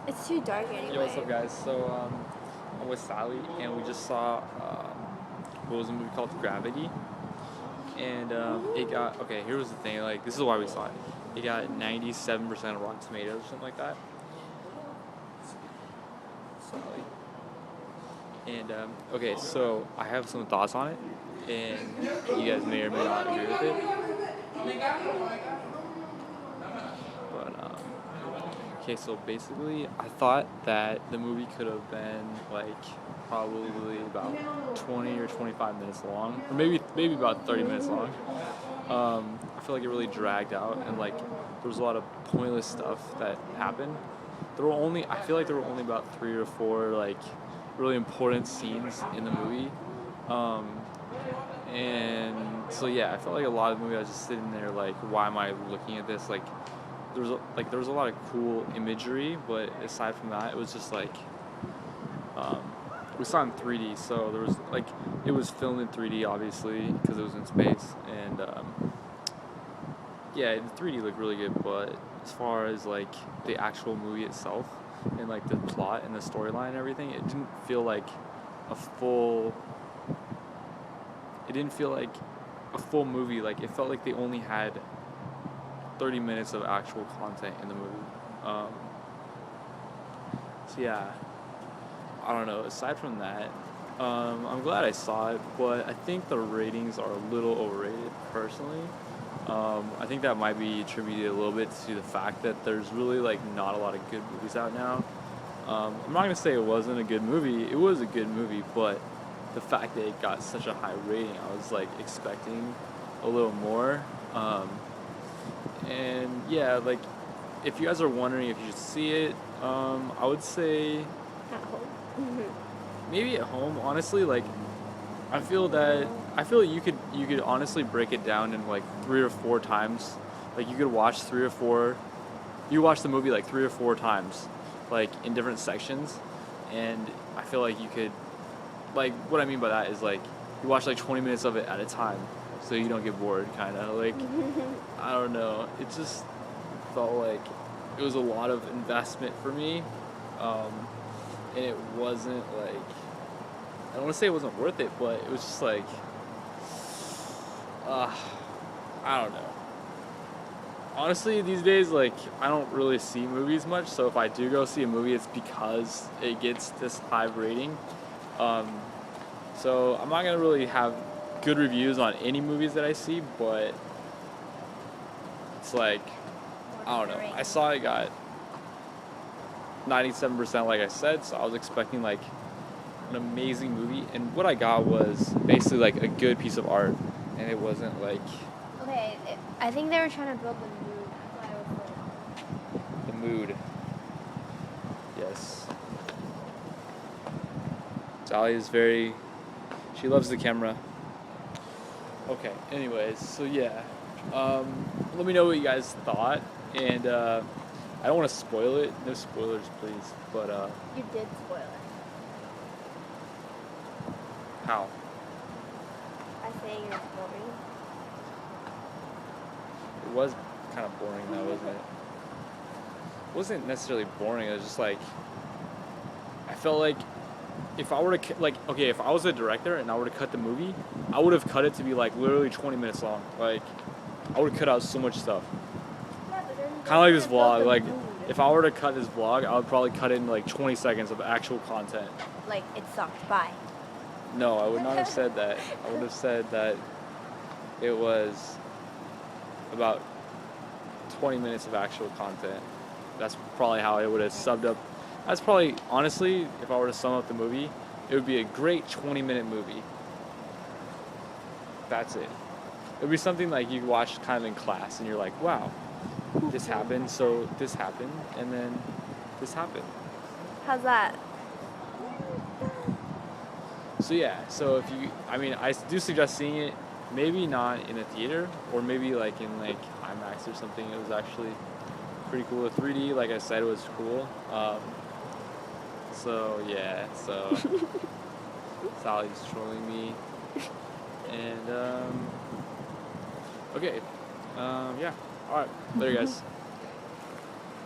It's too dark anyway. Yo, what's up, guys? So, I'm with Sally, and we just saw what was a movie called Gravity, and it got okay. Here was the thing, like this is why we saw it. It got 97% of Rotten Tomatoes or something like that. Sally. And okay, so I have some thoughts on it, and you guys may or may not agree with it. But okay, so basically, I thought that the movie could have been like probably about 20 or 25 minutes long, or maybe about 30 minutes long. I feel like it really dragged out, and like there was a lot of pointless stuff that happened. I feel like there were only about 3 or 4 like really important scenes in the movie. Um, and so yeah, I felt like a lot of the movie I was just sitting there like, why am I looking at this? Like there was a lot of cool imagery, but aside from that, it was just like um, we saw it in 3D, so there was like it was filmed in 3D obviously because it was in space, and yeah, the 3D looked really good, but as far as like the actual movie itself and like the plot and the storyline and everything, it didn't feel like a full. It didn't feel like a full movie. Like it felt like they only had 30 minutes of actual content in the movie. Um, so yeah, I don't know. Aside from that, I'm glad I saw it, but I think the ratings are a little overrated personally. I think that might be attributed a little bit to the fact that there's really like not a lot of good movies out now. I'm not gonna say it wasn't a good movie. It was a good movie, but the fact that it got such a high rating, I was like expecting a little more. And yeah, like if you guys are wondering if you should see it, I would say At home. maybe at home. Honestly, like I feel like you could honestly break it down in like 3 or 4 times. Like you could watch 3 or 4. You watch the movie like 3 or 4 times, like in different sections, and I feel like you could, like what I mean by that is like you watch like 20 minutes of it at a time, so you don't get bored. Kind of like I don't know. It just felt like it was a lot of investment for me, and it wasn't like I don't want to say it wasn't worth it, but it was just like uh, I don't know. Honestly, these days, like I don't really see movies much. So if I do go see a movie, it's because it gets this high rating. Um, so I'm not gonna really have good reviews on any movies that I see, but it's like I don't know. I saw it got 97%, like I said, so I was expecting like an amazing movie, and what I got was basically like a good piece of art, and it wasn't like Okay, I think they were trying to build the mood. That's why I was like, the mood. Yes. Sally is she loves the camera. Okay, anyways, so yeah. Let me know what you guys thought, and I don't want to spoil it. No spoilers, please. But you did spoil it how? by saying it's boring. It was kind of boring though, wasn't it? It wasn't necessarily boring. It was just like I felt like if I were to if I was a director and I were to cut the movie, I would have cut it to be like literally 20 minutes long. Like I would have cut out so much stuff. Yeah, but then Kind of like this vlog. Like if I were to cut this vlog, I would probably cut in like 20 seconds of actual content. like it sucked. Bye. No, I would not have said that. I would have said that it was about 20 minutes of actual content. That's probably how I would have subbed up. That's probably, honestly, if I were to sum up the movie, it would be a great 20-minute movie. That's it. It would be something like you watch kind of in class, and you're like, wow, this happened, so this happened, and then this happened. How's that? So yeah, so if you, I mean, I do suggest seeing it, maybe not in a theater, or maybe like in like IMAX or something. It was actually pretty cool. The 3D, like I said, was cool. So yeah, so Sally's trolling me, and okay, yeah, all right, later guys.